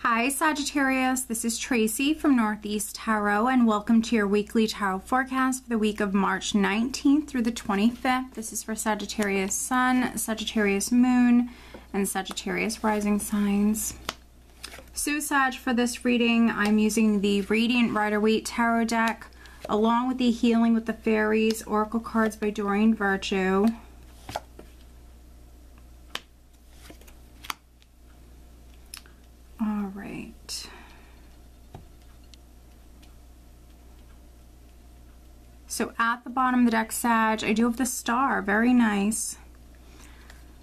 Hi Sagittarius, this is Tracy from Northeast Tarot and welcome to your weekly tarot forecast for the week of March 19th through the 25th. This is for Sagittarius Sun, Sagittarius Moon, and Sagittarius Rising signs. So Sag, for this reading, I'm using the Radiant Rider-Waite Tarot deck along with the Healing with the Fairies Oracle cards by Doreen Virtue. All right. So at the bottom of the deck, Sag, I do have the Star. Very nice.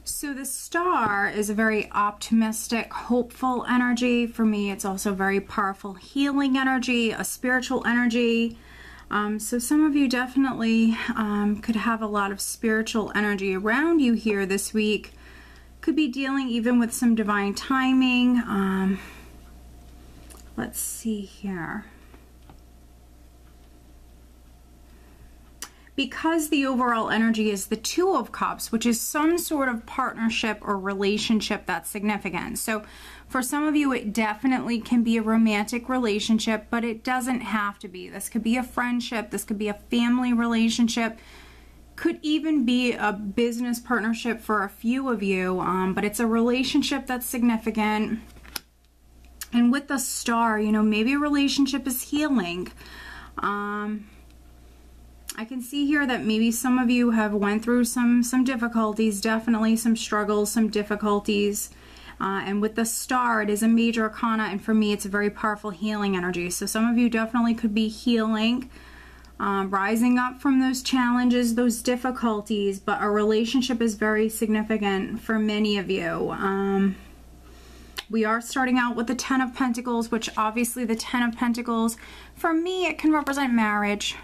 So the Star is a very optimistic, hopeful energy. For me, it's also very powerful healing energy, a spiritual energy. So some of you definitely could have a lot of spiritual energy around you here this week. Could be dealing even with some divine timing. Let's see here. Because the overall energy is the Two of Cups, which is some sort of partnership or relationship that's significant. So for some of you, it definitely can be a romantic relationship, but it doesn't have to be. This could be a friendship. This could be a family relationship. Could even be a business partnership for a few of you, but it's a relationship that's significant. And with the Star, you know, maybe a relationship is healing. I can see here that maybe some of you have went through some difficulties, definitely some struggles, some difficulties. And with the Star, it is a major arcana, and for me, it's a very powerful healing energy. So some of you definitely could be healing. Rising up from those challenges, those difficulties, but a relationship is very significant for many of you. We are starting out with the Ten of Pentacles, which obviously the Ten of Pentacles, for me, it can represent marriage,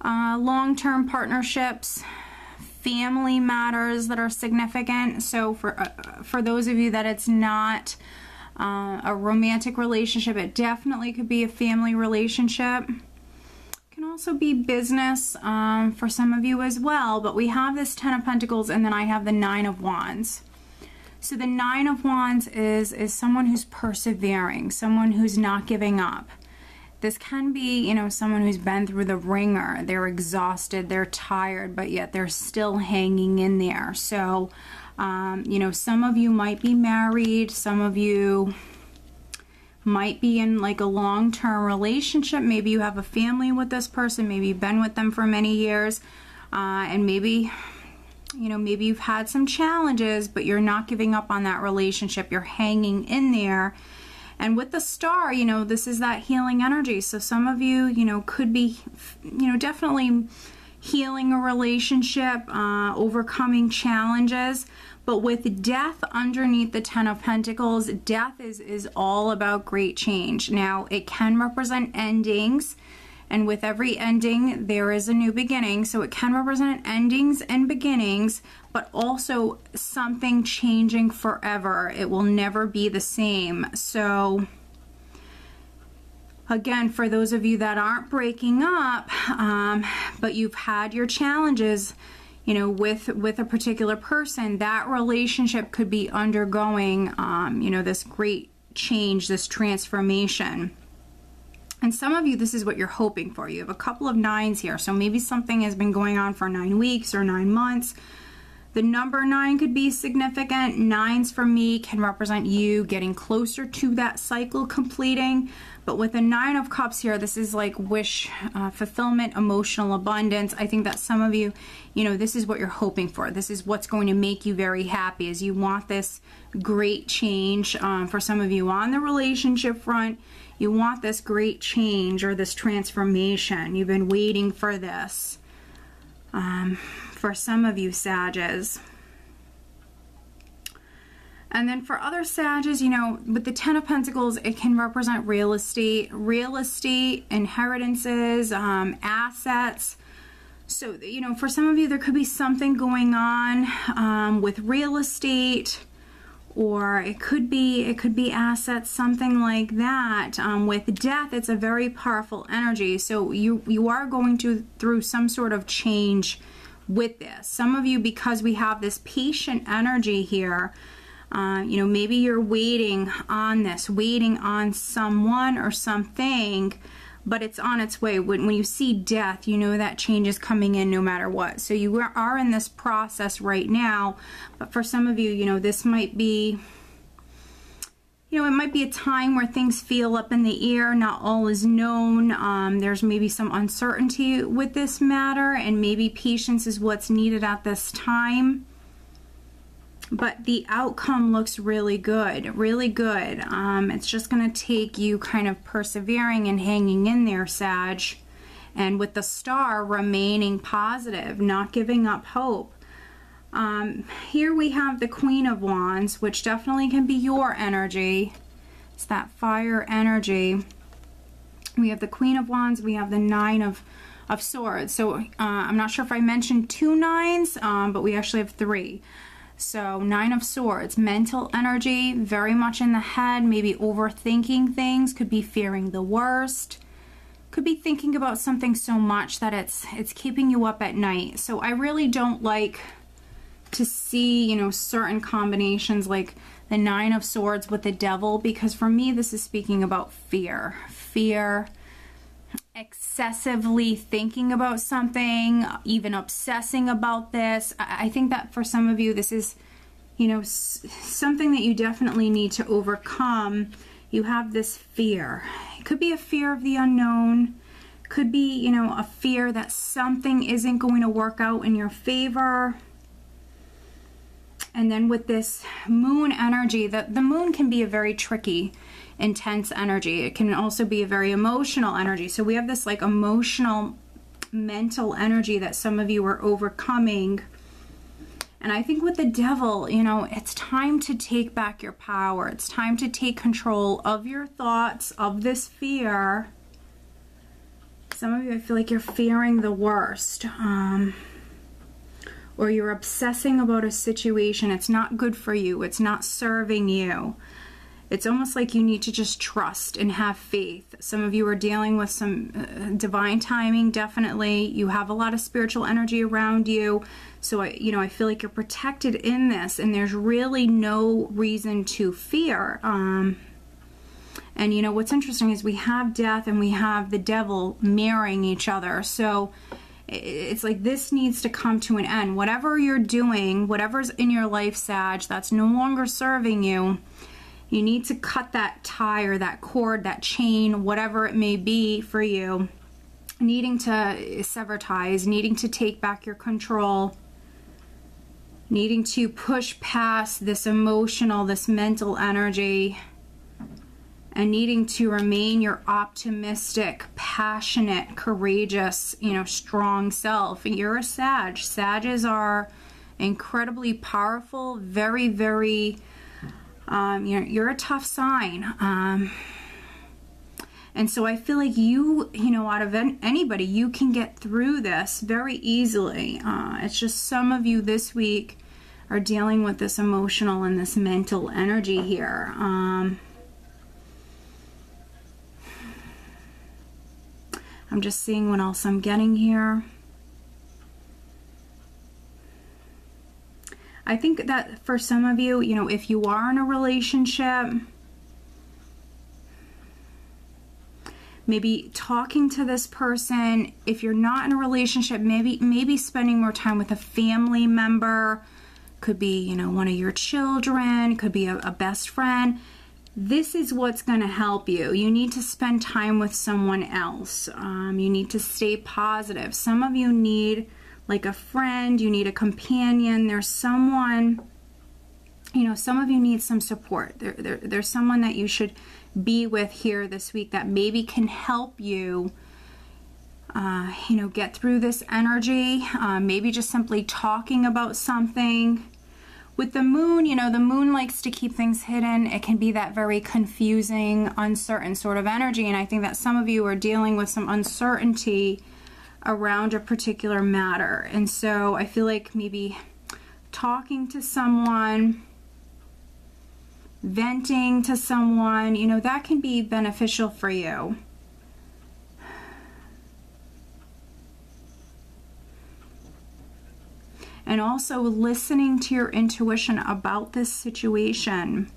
long-term partnerships, family matters that are significant. So for those of you that it's not a romantic relationship, it definitely could be a family relationship. Can also be business for some of you as well, but we have this Ten of Pentacles and then I have the Nine of Wands. So the Nine of Wands is someone who's persevering, someone who's not giving up. This can be, you know, someone who's been through the ringer. They're exhausted, they're tired, but yet they're still hanging in there. So, you know, some of you might be married, some of you might be in like a long-term relationship. Maybe you have a family with this person, maybe you've been with them for many years, and maybe, you know, maybe you've had some challenges, but you're not giving up on that relationship. You're hanging in there. And with the Star, you know, this is that healing energy. So some of you, you know, could be, you know, definitely healing a relationship, overcoming challenges. But with Death underneath the Ten of Pentacles, Death is all about great change. Now, it can represent endings, and with every ending, there is a new beginning. So it can represent endings and beginnings, but also something changing forever. It will never be the same. So again, for those of you that aren't breaking up, but you've had your challenges, you know, with a particular person, that relationship could be undergoing, you know, this great change, this transformation. And some of you, this is what you're hoping for. You have a couple of nines here, so maybe something has been going on for 9 weeks or 9 months. The number 9 could be significant. Nines for me can represent you getting closer to that cycle completing. But with the Nine of Cups here, this is like wish fulfillment, emotional abundance. I think that some of you, you know, this is what you're hoping for. This is what's going to make you very happy, is you want this great change. For some of you on the relationship front, you want this great change or this transformation. You've been waiting for this. For some of you Sages. And then for other Sages, you know, with the Ten of Pentacles, it can represent real estate, inheritances, assets. So, you know, for some of you, there could be something going on with real estate, or it could be assets, something like that. With Death, it's a very powerful energy. So you are going through some sort of change with this. Some of you, because we have this patient energy here, You know, maybe you're waiting on this, waiting on someone or something, but it's on its way. When you see death, you know that change is coming in no matter what. So you are in this process right now, but for some of you, you know, this might be, you know, it might be a time where things feel up in the air, not all is known. There's maybe some uncertainty with this matter, and maybe patience is what's needed at this time. But the outcome looks really good, really good. It's just going to take you kind of persevering and hanging in there, Sag. And with the star, remaining positive, not giving up hope. Here we have the Queen of Wands, which definitely can be your energy. It's that fire energy. We have the Queen of Wands, we have the Nine of Swords. So I'm not sure if I mentioned 2 nines, but we actually have 3. So 9 of Swords, mental energy, very much in the head, maybe overthinking things, could be fearing the worst, could be thinking about something so much that it's keeping you up at night. So I really don't like to see, you know, certain combinations like the 9 of Swords with the Devil, because for me this is speaking about fear, excessively thinking about something, even obsessing about this. I think that for some of you this is, you know, something that you definitely need to overcome. You have this fear. It could be a fear of the unknown, could be, you know, a fear that something isn't going to work out in your favor. And then with this moon energy, the moon can be a very tricky, intense energy. It can also be a very emotional energy. So we have this like emotional, mental energy that some of you are overcoming. And I think with the Devil, you know, it's time to take back your power. It's time to take control of your thoughts, of this fear. Some of you, I feel like you're fearing the worst. Or you're obsessing about a situation. It's not good for you. It's not serving you. It's almost like you need to just trust and have faith. Some of you are dealing with some divine timing, definitely. You have a lot of spiritual energy around you. So, I feel like you're protected in this, and there's really no reason to fear. And, you know, what's interesting is we have death and we have the Devil marrying each other. So it's like this needs to come to an end. Whatever you're doing, whatever's in your life, Sag, that's no longer serving you. You need to cut that tie or that cord, that chain, whatever it may be for you. Needing to sever ties, needing to take back your control, needing to push past this emotional, this mental energy, and needing to remain your optimistic, passionate, courageous, you know, strong self. You're a Sag. Sages are incredibly powerful, very, very, you're a tough sign. And so I feel like you know, out of anybody, you can get through this very easily. It's just some of you this week are dealing with this emotional and this mental energy here. I'm just seeing what else I'm getting here. I think that for some of you, you know, if you are in a relationship, maybe talking to this person. If you're not in a relationship, maybe spending more time with a family member. Could be, you know, one of your children, could be a best friend. This is what's going to help you. You need to spend time with someone else. You need to stay positive. Some of you need like a friend, you need a companion. There's someone, you know, some of you need some support. There's someone that you should be with here this week that maybe can help you, you know, get through this energy. Maybe just simply talking about something. With the moon, you know, the moon likes to keep things hidden. It can be that very confusing, uncertain sort of energy. And I think that some of you are dealing with some uncertainty around a particular matter. And so I feel like maybe talking to someone, venting to someone, you know, that can be beneficial for you. and also listening to your intuition about this situation.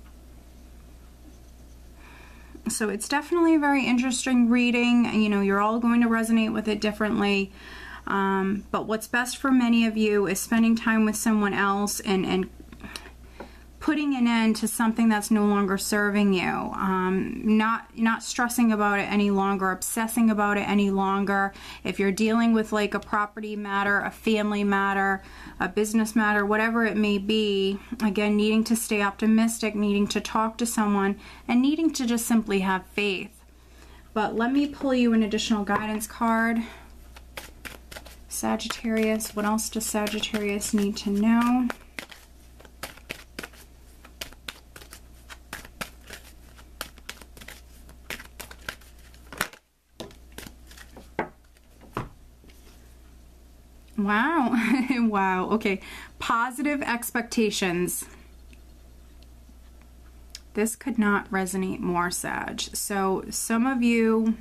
So it's definitely a very interesting reading. You know, you're all going to resonate with it differently. But what's best for many of you is spending time with someone else and putting an end to something that's no longer serving you. Not stressing about it any longer, obsessing about it any longer. If you're dealing with like a property matter, a family matter, a business matter, whatever it may be, again, needing to stay optimistic, needing to talk to someone, and needing to just simply have faith. But let me pull you an additional guidance card. Sagittarius, what else does Sagittarius need to know? Wow. Wow. Okay. Positive expectations. This could not resonate more, Sag. So some of you,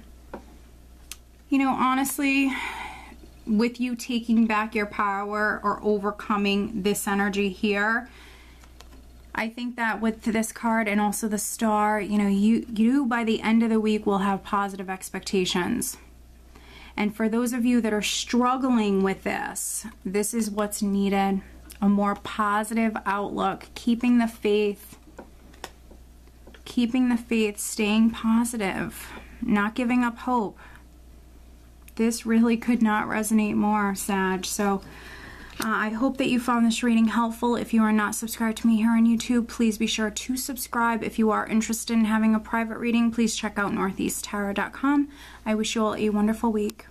you know, honestly, with you taking back your power or overcoming this energy here, I think that with this card and also the star, you know, you by the end of the week will have positive expectations. And for those of you that are struggling with this, this is what's needed. A more positive outlook, keeping the faith, staying positive, not giving up hope. This really could not resonate more, Sag. So I hope that you found this reading helpful. If you are not subscribed to me here on YouTube, please be sure to subscribe. If you are interested in having a private reading, please check out northeasttarot.com. I wish you all a wonderful week.